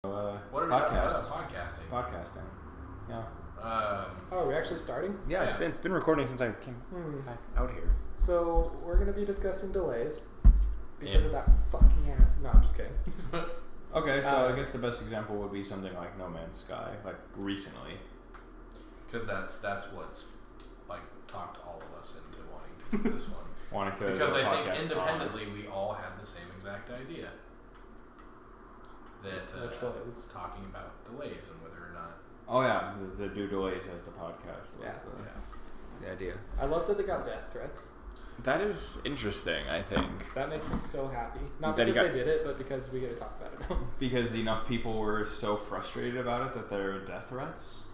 What are we talking about? Podcasting. Podcasting. Yeah. Are we actually starting? Yeah, it's been recording since I came out here. So we're going to be discussing delays because of that fucking ass. No, I'm just kidding. Okay, so I guess the best example would be something like No Man's Sky, like recently. Because that's what's like talked all of us into wanting to do this one. Because I think independently we all had the same exact idea. That talking about delays and whether or not. Oh yeah, the do delays as the podcast was the idea. I love that they got death threats. That is interesting, I think. That makes me so happy. Not because they did it, but because we get to talk about it now. Because enough people were so frustrated about it that there are death threats?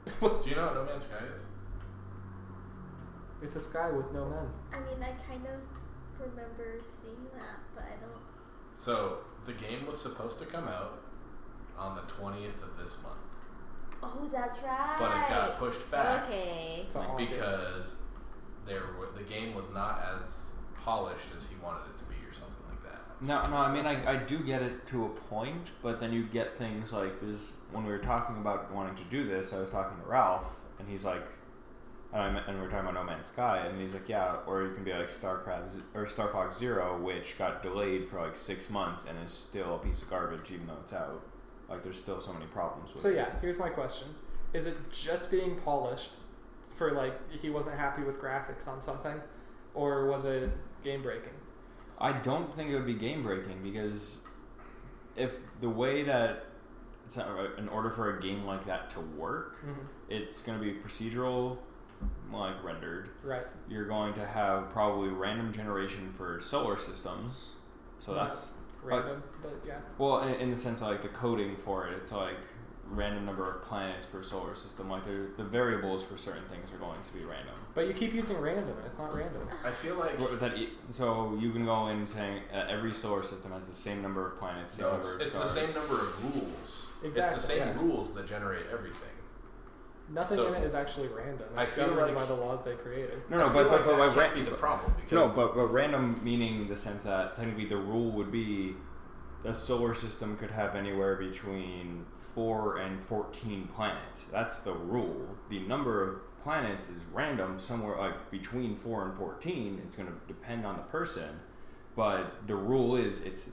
Do you know what No Man's Sky is? It's a sky with no men. I mean, I kind of remember seeing that, but I don't... So, the game was supposed to come out on the 20th of this month. Oh, that's right. But it got pushed back. Okay. Because the game was not as polished as he wanted it to be or something like that. No, I mean, I do get it to a point, but then you get things like, because when we were talking about wanting to do this, I was talking to Ralph, and he's like, and we were talking about No Man's Sky, and he's like, yeah, or you can be like Star Fox Zero, which got delayed for like 6 months and is still a piece of garbage even though it's out. Like, there's still so many problems with it. So yeah, here's my question. Is it just being polished for like, he wasn't happy with graphics on something, or was it game breaking? I don't think it would be game breaking, because if the way that in order for a game like that to work, it's going to be procedural, like rendered. Right. You're going to have probably random generation for solar systems, so that's random, but yeah. Well, in the sense of like the coding for it, it's like random number of planets per solar system. Like the variables for certain things are going to be random. But you keep using random, and it's not random. I feel like so you can go in saying every solar system has the same number of planets. It's the same number of rules. Exactly. It's the same rules that generate everything. Nothing in it is actually random. It's governed by the laws they created. No, but that can't be the problem. But random meaning the sense that technically the rule would be the solar system could have anywhere between 4 and 14 planets. That's the rule. The number of planets is random, somewhere like between 4 and 14. It's going to depend on the person. But the rule is it's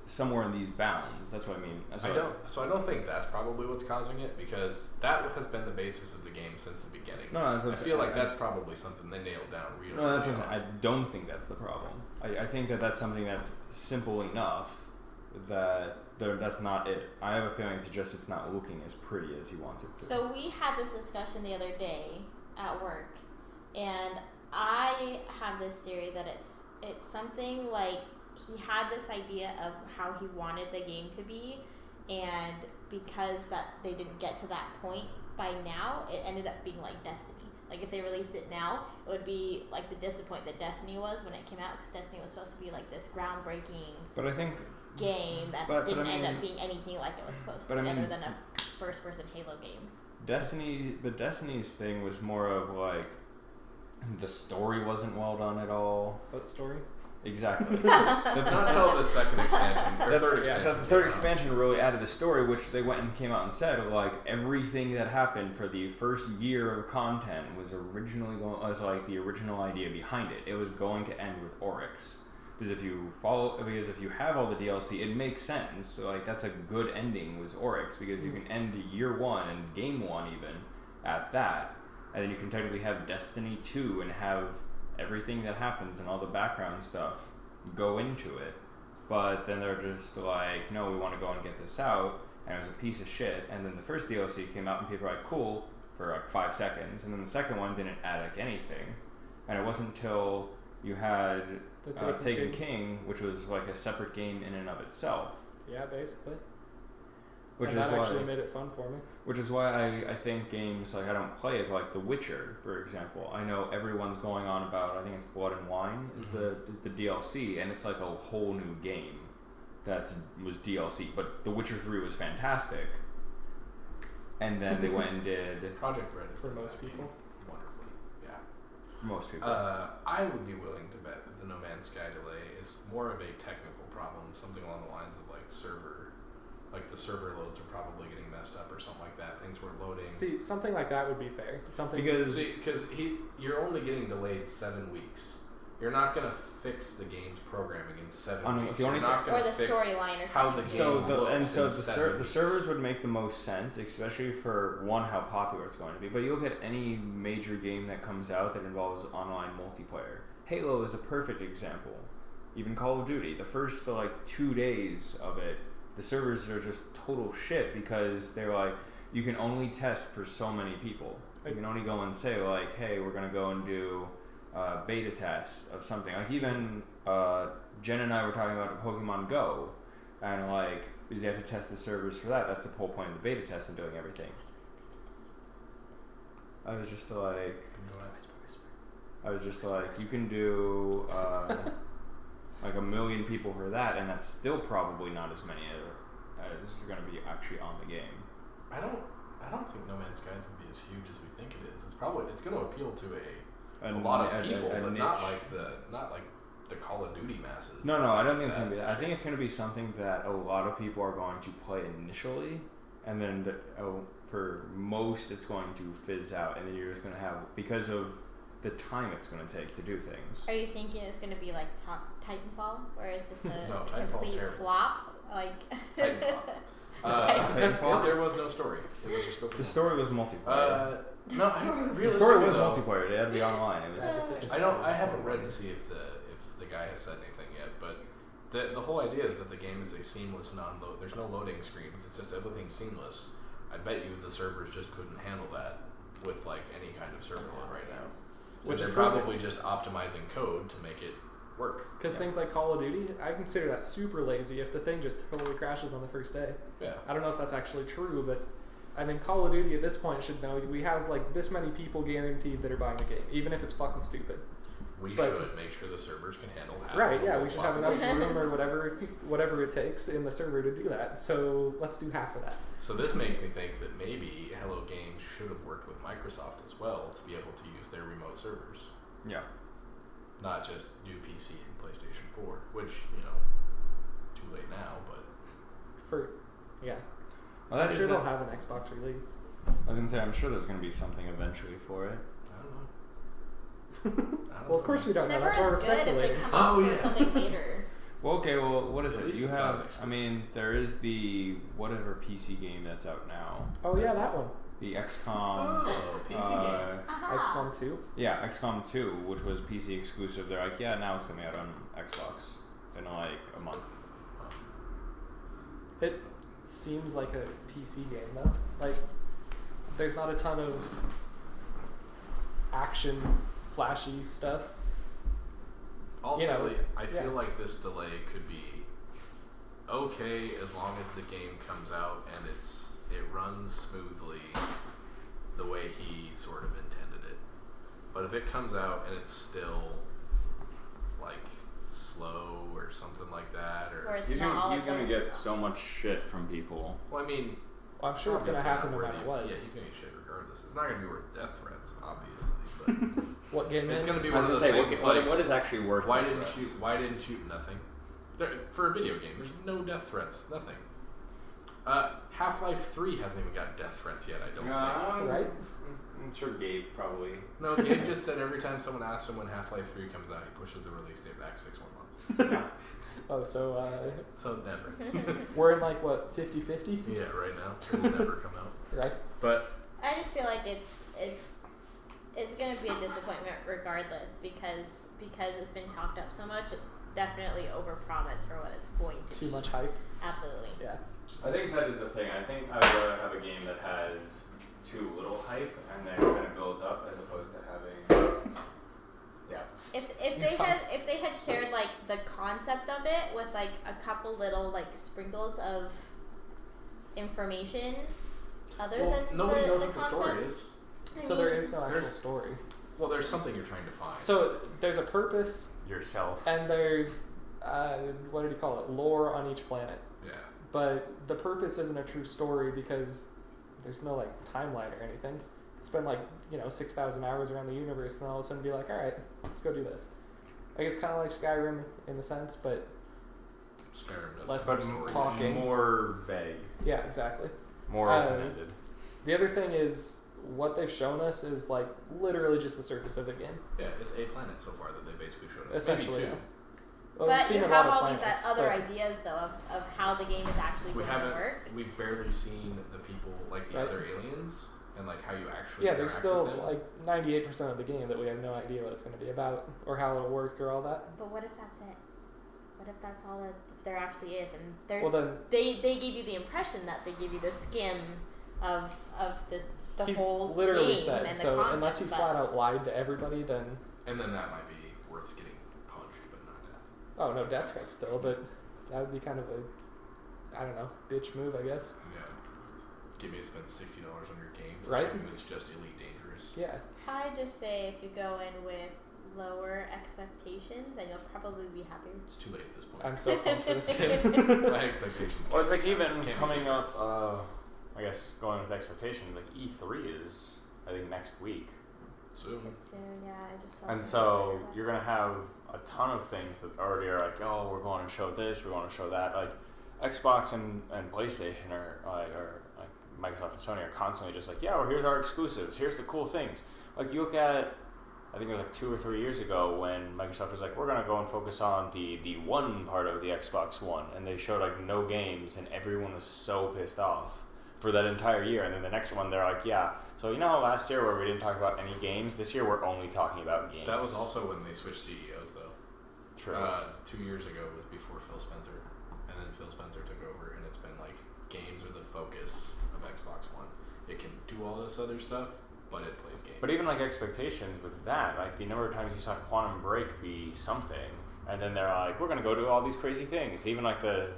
somewhere in these bounds. That's what I mean. I don't think that's probably what's causing it, because that has been the basis of the game since the beginning. I feel like that's probably something they nailed down really. No, that's what I'm saying. I don't think that's the problem. I think that's something that's simple enough that that's not it. I have a feeling it's not looking as pretty as he wants it to. So we had this discussion the other day at work, and I have this theory that it's something like he had this idea of how he wanted the game to be, and because that they didn't get to that point by now, it ended up being like Destiny. Like, if they released it now, it would be like the disappointment that Destiny was when it came out, because Destiny was supposed to be like this groundbreaking game that didn't end up being anything like it was supposed to be, other than a first-person Halo game. Destiny's thing was more of like, the story wasn't well done at all. What story? Exactly. Not until the second expansion, or third expansion. The third expansion really added the story, which they went and came out and said, like, everything that happened for the first year of content was originally like the original idea behind it. It was going to end with Oryx. Because if you have all the DLC, it makes sense. So, like, that's a good ending, was Oryx, because you can end year 1 and game 1 even at that. And then you can technically have Destiny 2 and have everything that happens and all the background stuff go into it. But then they're just like, no, we want to go and get this out. And it was a piece of shit. And then the first DLC came out and people were like, cool, for like 5 seconds. And then the second one didn't add like anything. And it wasn't until you had Taken King, which was like a separate game in and of itself. Yeah, basically. That actually made it fun for me. Which is why I think games, like, I don't play it, like The Witcher, for example. I know everyone's going on about, I think it's Blood and Wine is the DLC, and it's like a whole new game that was DLC. But The Witcher 3 was fantastic. And then they went and did... Project Red for most people. Wonderfully, yeah. For most people. I would be willing to bet that the No Man's Sky delay is more of a technical problem, something along the lines of like server the server loads are probably getting messed up or something like that. Things were loading. See, something like that would be fair. Something because you're only getting delayed 7 weeks. You're not gonna fix the game's programming in 7 weeks. You're not gonna fix storyline or how the game looks. The servers would make the most sense, especially for one, how popular it's going to be. But you look at any major game that comes out that involves online multiplayer. Halo is a perfect example. Even Call of Duty, the first 2 days of it, the servers are just total shit because they're like, you can only test for so many people. You can only go and say like, hey, we're gonna go and do beta test of something. Like even Jen and I were talking about Pokemon Go, and like you have to test the servers for that. That's the whole point of the beta test and doing everything. I was just like, you can do like 1 million people for that, and that's still probably not as many as are going to be actually on the game. I don't think No Man's Sky is going to be as huge as we think it is. It's going to appeal to a lot of people, but not like the Call of Duty masses. No, I don't think it's going to be that. I think it's going to be something that a lot of people are going to play initially, and then for most it's going to fizz out, and then you're just going to have, because of the time it's going to take to do things. Are you thinking it's going to be like Titanfall, where it's just a complete flop? Like Titanfall, there was no story. It was just the story was multiplayer. The story was multiplayer. They had to be online. It was I haven't read to see if the guy has said anything yet, but the whole idea is that the game is a seamless non-load. There's no loading screens. It's just everything's seamless. I bet you the servers just couldn't handle that with like any kind of server load right now. Which is probably just optimizing code to make it work. Because things like Call of Duty, I consider that super lazy if the thing just totally crashes on the first day. Yeah. I don't know if that's actually true, but I mean, Call of Duty at this point should know we have like this many people guaranteed that are buying the game, even if it's fucking stupid. We should make sure the servers can handle that. Right, yeah, we should have enough room or whatever it takes in the server to do that. So let's do half of that. So this makes me think that maybe Hello Games should have worked with Microsoft as well to be able to use their remote servers. Yeah. Not just do PC and PlayStation 4, which, too late now, but... Well, I'm sure they'll have an Xbox release. I was going to say, I'm sure there's going to be something eventually for it. I don't know. Well, of course we don't know. That's why we're speculating. Something later. Well, okay, what is it? You have, there is the whatever PC game that's out now. Oh, yeah, that one. The XCOM. PC game. XCOM 2? Yeah, XCOM 2, which was PC exclusive. They're like, yeah, now it's coming out on Xbox in like a month. It seems like a PC game, though. Like, there's not a ton of action, flashy stuff. Ultimately, I feel like this delay could be okay as long as the game comes out and it runs smoothly the way he sort of intended it. But if it comes out and it's still like slow or something like that, or he's gonna get so much shit from people. Well, I'm sure it's gonna happen no matter what. Yeah, he's gonna get shit regardless. It's not gonna be worth death threats, obviously. But what game it's is? Gonna be one of those things. What is actually worth? Why didn't you? Nothing. For a video game, there's no death threats. Nothing. Half-Life 3 hasn't even got death threats yet. I don't think. Right? I'm sure Gabe probably. No, Gabe just said every time someone asks him when Half-Life 3 comes out, he pushes the release date back 6 more months. Oh, so never. We're in like what, 50-50? Yeah, right now. It will never come out. Right. But I just feel like it's gonna be a disappointment regardless because it's been talked up so much. It's definitely overpromised for what it's going to be. Too much hype. Absolutely. Yeah. I think that is the thing. I think I would rather have a game that has too little hype and then kind of builds up as opposed to having. Yeah. If they had shared like the concept of it with like a couple little like sprinkles of information other than nobody knows the what concept. the story is. So there is no actual story. Well, there's something you're trying to find. So there's a purpose. Yourself. And there's what did he call it? Lore on each planet. Yeah. But the purpose isn't a true story because there's no like timeline or anything. It's been like 6,000 hours around the universe, and all of a sudden be like, all right, let's go do this. I guess kind of like Skyrim in the sense, but Skyrim does Less have but story talking. issues. more vague, Yeah, exactly. more open-ended. The other thing is what they've shown us is like literally just the surface of the game. Yeah, it's a planet so far that they basically showed us. Essentially, Maybe two. yeah. Well, we've But seen you a have lot of all these planets, other but- ideas though of how the game is actually We going to haven't. work. We've barely seen the people, like the Right. other aliens, and like how you actually. Yeah, there's interact still with them. like 98% of the game that we have no idea what it's going to be about or how it'll work or all that. But what if that's it? What if that's all that there actually is? And they're, Well, then they give you the impression that they give you the skim of the he's whole literally game said and the so. concept, Unless he but flat out lied to everybody, then And then that might be worth getting punched, but not death. oh no, death threat still. But that would be kind of a, I don't know, bitch move, I guess. Yeah. Get me to spend $60 on your game for Right. something that's just elite dangerous. Yeah. I just say if you go in with lower expectations, then you'll probably be happier. It's too late at this point. I'm so pumped for this game. My expectations. Well, it's can't like be- even can't be coming too up, I guess going with expectations, like E3 is, I think, next week. soon. It's soon, yeah. I just saw And something so about that. you're going to have a ton of things that already are like, oh, we're going to show this, we're going to show that. Like, Xbox and PlayStation or Microsoft and Sony are constantly just like, yeah, well, here's our exclusives, here's the cool things. Like, you look at, I think it was like 2 or 3 years ago when Microsoft was like, we're going to go and focus on the one part of the Xbox One. And they showed like no games and everyone was so pissed off for that entire year. And then the next one, they're like, yeah. So you know how last year where we didn't talk about any games? This year we're only talking about games. That was also when they switched CEOs, though. true. 2 years ago was before Phil Spencer, and then Phil Spencer took over, and it's been like games are the focus of Xbox One. It can do all this other stuff, but it plays games. But even like expectations with that, like the number of times you saw Quantum Break be something, and then they're like, we're gonna go do all these crazy things. Even like the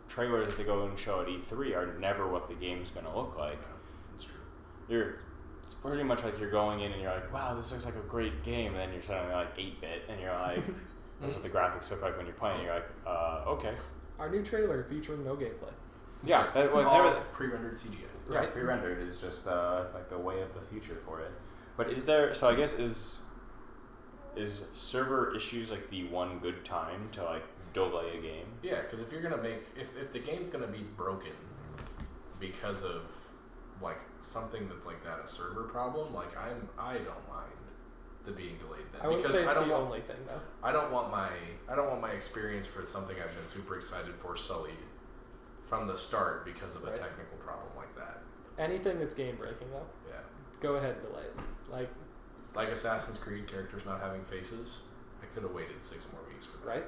trailers that they go and show at E3 are never what the game's gonna look like. Yeah, it's true. It's pretty much like you're going in and you're like, wow, this looks like a great game, and then you're suddenly like 8-bit, and you're like, that's what the graphics look like when you're playing. You're like, okay, Our new trailer featuring no gameplay. yeah, that, well, All that was, pre-rendered CGI. yeah, Right. pre-rendered is just like the way of the future for it. But is there? So I guess is server issues like the one good time to like delay a game? Yeah, because if you're gonna make if the game's gonna be broken because of like something that's like that, a server problem, like I don't mind the being delayed then. I wouldn't because say it's I don't the want, only thing though. I don't want my experience for something I've been super excited for sullied from the start because of a Right. technical problem like that. Anything that's game breaking though, Yeah. go ahead and delay it. Like Assassin's Creed characters not having faces, I could have waited 6 more weeks for that. Right?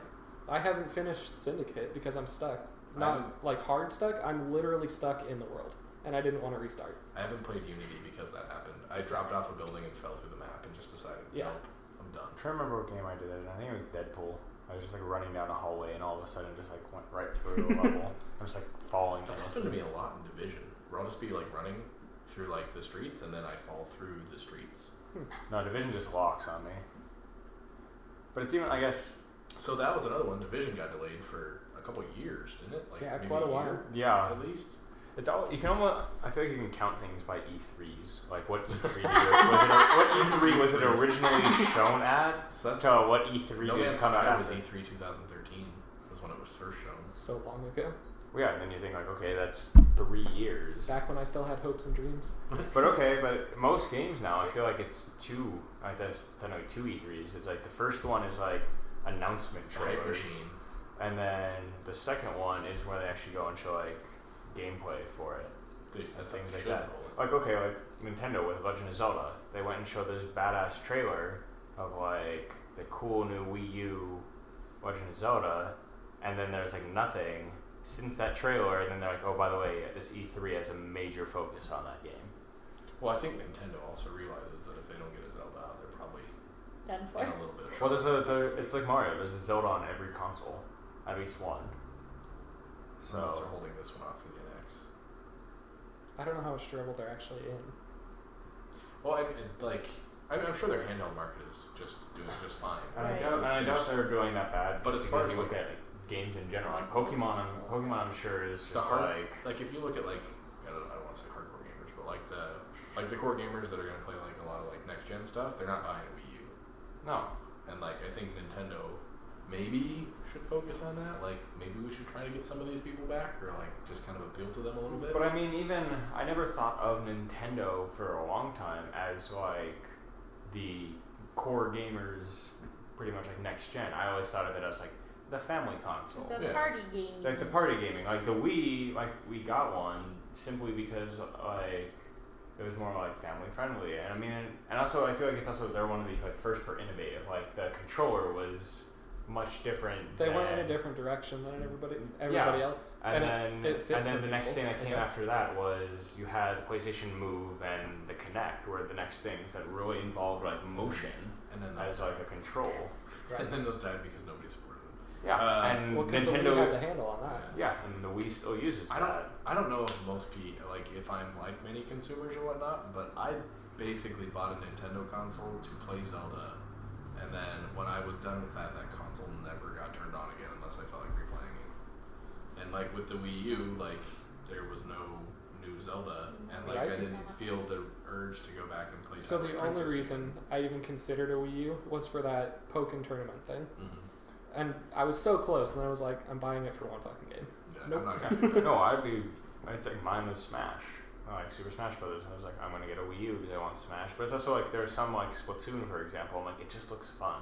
I haven't finished Syndicate because I'm stuck. I Not haven't- like hard stuck. I'm literally stuck in the world, and I didn't want to restart. I haven't played Unity because that happened. I dropped off a building and fell through the map and just decided, Yeah. nope, I'm done. I'm trying to remember what game I did it in. I think it was Deadpool. I was just like running down a hallway and all of a sudden just like went right through a level. I was like falling. That's happened to me a lot in Division, where I'll just be like running through like the streets and then I fall through the streets. No, Division just locks on me. But it's even, I guess, So that was another one. Division got delayed for a couple of years, didn't it? Like Yeah, maybe quite a while. year, yeah. at least. It's all you can almost. I feel like you can count things by E3s. Like what E3 did what E3 was it originally shown at? So that's To what E3 No did Man's come out Sky was after? E3 2013 was when it was first shown. So long ago. Yeah, and then you think like, okay, that's 3 years. Back when I still had hopes and dreams. But okay, but most games now, I feel like it's two. I guess technically 2 E3s. It's like the first one is like announcement Hype trailers, machine. and then the second one is where they actually go and show like gameplay for it. That's Things how like they that. should roll it. Like okay, like Nintendo with Legend of Zelda, they went and showed this badass trailer of like the cool new Wii U Legend of Zelda, and then there's like nothing since that trailer, and then they're like, oh, by the way, this E3 has a major focus on that game. Well, I think Nintendo also realizes that if they don't get a Zelda out, they're probably Done in for. a little bit of Well, trouble. it's like Mario. There's a Zelda on every console, at least one. Unless they're So holding this one off for the NX. I don't know how much trouble they're actually in. Well, I'm sure their handheld market is just doing just fine. and Right. I doubt they're doing that bad. But just as far because as you look like- at games in general, like Pokemon, I'm sure is The just hard, like if you look at like I don't want to say hardcore gamers, but like the core gamers that are gonna play like a lot of like next gen stuff, they're not buying a Wii U. no. And like I think Nintendo maybe should focus on that. Like, maybe we should try to get some of these people back, or like just kind of appeal to them a little bit. But I mean, even I never thought of Nintendo for a long time as like the core gamers, pretty much like next gen. I always thought of it as like the family console, The party gaming. like the party gaming. Like the Wii, like we got one simply because like it was more like family friendly, and I mean, and also I feel like it's also they're one of the like first for innovative. Like the controller was much different. They went in a different direction than everybody else. And it fits then the next thing that people, came after that was you had the PlayStation Move and the Kinect were the next things that really involved like motion and then as like a control. Right. And then those died because nobody supported them. Yeah, and well, because Nintendo the Wii had the handle on that. Yeah, and the Wii still uses that. I don't know if most people, like if I'm like many consumers or whatnot, but I basically bought a Nintendo console to play Zelda, and then when I was done with that console never got turned on again unless I felt like replaying it. And like with the Wii U, like there was no new Zelda, and like Right. I didn't feel the urge to go back and play. So the Twilight only Princess. reason I even considered a Wii U was for that Pokken tournament thing. Mhm. And I was so close, and I was like, I'm buying it for one fucking game. Yeah, Nope. I'm not gonna do that. No, I'd say mine was Smash. Like Super Smash Brothers. I was like, I'm gonna get a Wii U because I want Smash. But it's also like there's some like Splatoon, for example. I'm like, it just looks fun.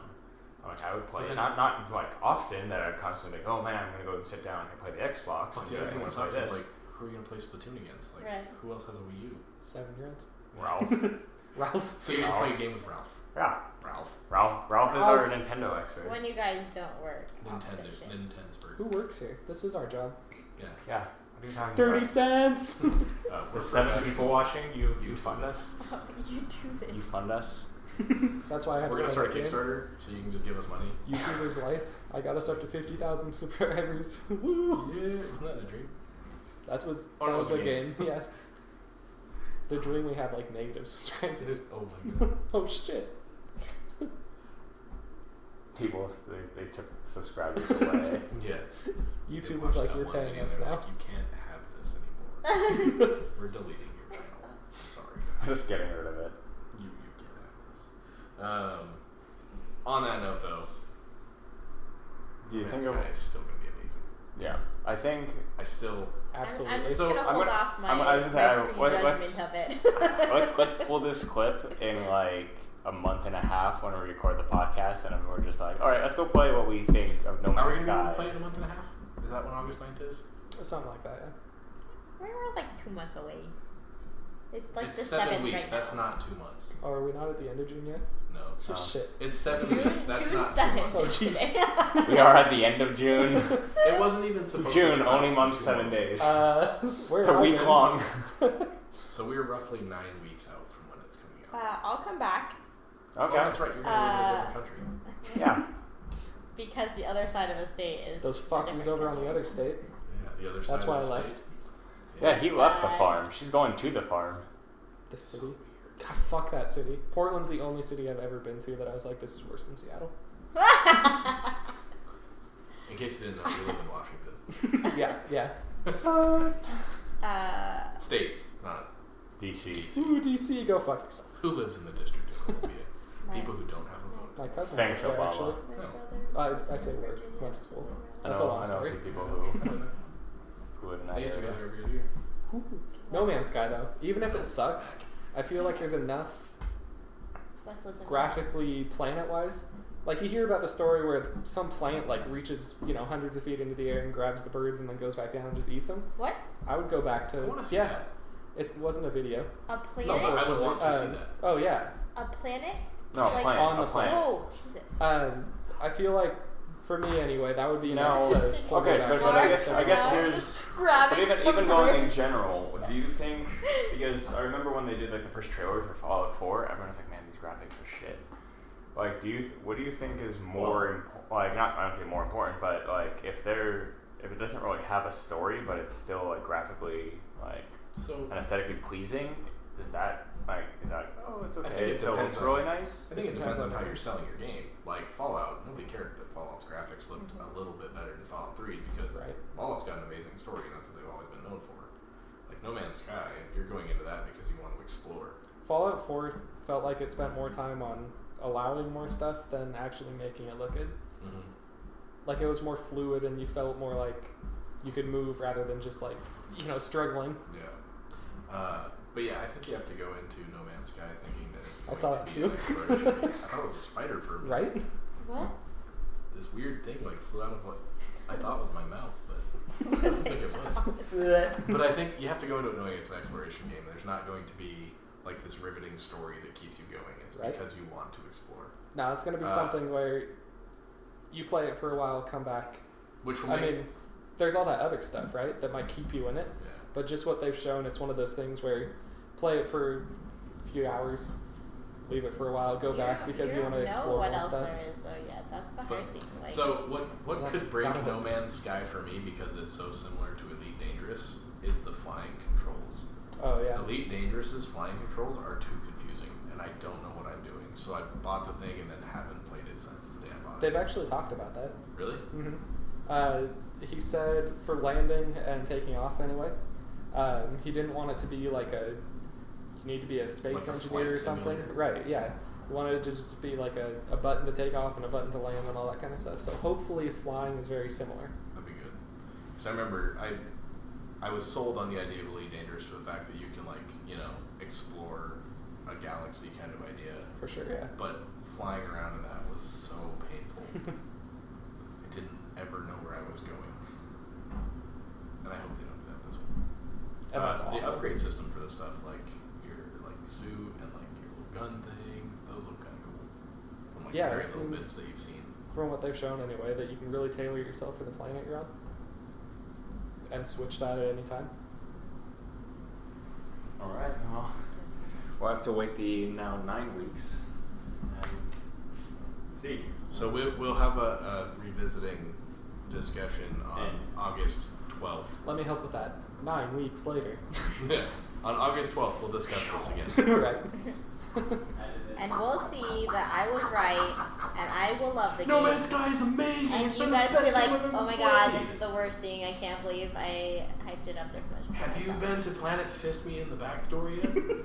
I'm like, I would play it. Not like often that I'd constantly like, oh man, I'm gonna go and sit down and play the Xbox. But And the other I thing that wanna play sucks is this. like, who are you gonna play Splatoon against? Like, Right. who else has a Wii U? 7-year-olds. Ralph. Ralph. So you can play a game with Ralph. Yeah. Ralph. Ralph is our Nintendo expert. When you guys don't work. opposite shifts. Nintendo's Who works here? This is our job. Yeah. Yeah. What are you talking 30 about? cents! The 7 people watching, you fund us. You do this. You fund us. That's why I had We're to gonna play start a that game. Kickstarter, so you can just give us money. YouTuber's life. I got us up to 50,000 subscribers. Woo! Yeah, isn't that a dream? That was Oh, a game. Yeah. The dream we had like negative subscribers. Oh my god. Oh shit. People, they took subscribers away. Yeah. YouTube They was watched like, that you're one paying video us and they're now. like, you can't have this anymore. We're deleting your channel. I'm sorry. Just getting rid of it. You can't have this. On that note, though, Do you think Man's of? Sky is still gonna be amazing. Yeah, I think. I still. Absolutely. I'm just So, gonna I'm hold gonna- off my, I was gonna say, my let's- prejudgment of it. let's pull this clip in like a month and a half when we record the podcast, and we're just like, all right, let's go play what we think of No Are we Man's gonna be able to Sky. play in a month and a half? Is that when August 9th is? Something like that, yeah. We're like 2 months away. It's like it's the 7 7th weeks. right That's now. not 2 months. Oh, are we not at the end of June yet? No. Oh. Shit. It's 7 June, weeks. That's June not 2 7th. months. Oh, jeez. We are at the end of June. It wasn't even supposed to June, come only out month, for 7 2 days. Where It's a are week we? long. So we're roughly 9 weeks out from when it's coming out. I'll come back Oh, Okay. that's right. You're going to live in a different country. Yeah. because the other side of the state is Those a fuckers different over on the country. other state. Yeah, the other side That's of why I the state. left. Yeah, he left the Side. farm. She's going to the farm. The city. God, fuck that city. Portland's the only city I've ever been to that I was like, this is worse than Seattle. In case you didn't know, we live in Washington. Yeah. State, not DC. DC. Ooh, DC, go fuck yourself. Who lives in the District of Columbia? My- People who don't have a vote. My cousin Thanks, lives there, Obama. actually. my No. brother I say work. Virginia. Went to school. I That's know, a long I know a story. few people I don't know. who live in I that used to go area. there every year. No Man's Sky, though. Even if it sucks, I feel like there's enough Wes lives in graphically planet-wise. Like, you hear about the story where some plant, like, reaches, hundreds of feet into the air and grabs the birds and then goes back down and just eats them. What? I would go back to... I want to see yeah, that. it wasn't a video. A No, planet? but I would want to see that. Oh, yeah. A planet? No, Like plant. on a the plant. Oh, Jesus. I feel like, for me anyway, that would be No. enough to pull Okay, me back. but I guess Yeah. here's. Grabbing But some even going in birds. general, do you think? Because I remember when they did like the first trailer for Fallout 4, everyone was like, "Man, these graphics are shit." Like, what do you think is more important? Like, not I don't say more important, but like if it doesn't really have a story, but it's still like graphically like So and aesthetically pleasing, is that oh it's I okay, think it it still depends looks on- really nice? I think it depends on how how you're selling your game. Like Fallout, nobody cared that Fallout's graphics looked a little bit better than Fallout 3 because Right. Fallout's got an amazing story and that's what they've always been known for. Like No Man's Sky, you're going into that because you want to explore. Fallout 4 felt like it spent more time on allowing more stuff than actually making it look good. Mm-hmm. Like it was more fluid, and you felt more like you could move rather than just like struggling. Yeah. But yeah, I think you have to go into No Man's Sky thinking that it's going I saw to that be too. an exploration. I thought it was a spider for a minute. Right? What? This weird thing like flew out of what I thought was my mouth, but I don't think it was. But I think you have to go into it knowing it's an exploration game. There's not going to be like this riveting story that keeps you going. It's Right. because you want to explore. No, it's going to be something where you play it for a while, come back. Which will I mean, there's all that other stuff, right, that might keep you in it. yeah. But just what they've shown, it's one of those things where you play it for a few hours, leave it for a while, go back because you want to explore what more else stuff. there is though yet. That's the But- hard thing. Like, So what That's could break gotta No help. Man's Sky for me, because it's so similar to Elite Dangerous, is the flying controls. Oh yeah. Elite Dangerous's flying controls are too confusing, and I don't know what I'm doing. So I bought the thing and then haven't played it since the day I bought They've it. actually talked about that. Really? He said for landing and taking off anyway, he didn't want it to be like you need to be a space Like a engineer or flight something. simulator. Right, yeah. He wanted it to just be like a button to take off and a button to land and all that kind of stuff. So hopefully flying is very similar. That'd be good. Because I remember I was sold on the idea of Elite Dangerous for the fact that you can explore a galaxy kind of idea. For sure, yeah. But flying around in that was so painful. I didn't ever know where I was going. And I hope they don't do that this one. And that's The awful. upgrade system for this stuff, like your suit and like your little gun thing, those look kind of cool. From like Yeah, very it little seems- bits that you've seen. From what they've shown anyway, that you can really tailor yourself for the planet you're on. And switch that at any time. All right. Well, we'll have to wait the now 9 weeks and see. So we'll have a revisiting discussion on And- August 12th. Let me help with that. 9 weeks later. On August 12th, we'll discuss this again. Right. and we'll see that I was right, and I will love the No game. Man's Sky is amazing. And It's you been guys the will be best like, game I've ever oh my god, played." this is the worst thing. I can't believe I hyped it up this much. to Have you myself." been to Planet Fist Me in the Backstory yet?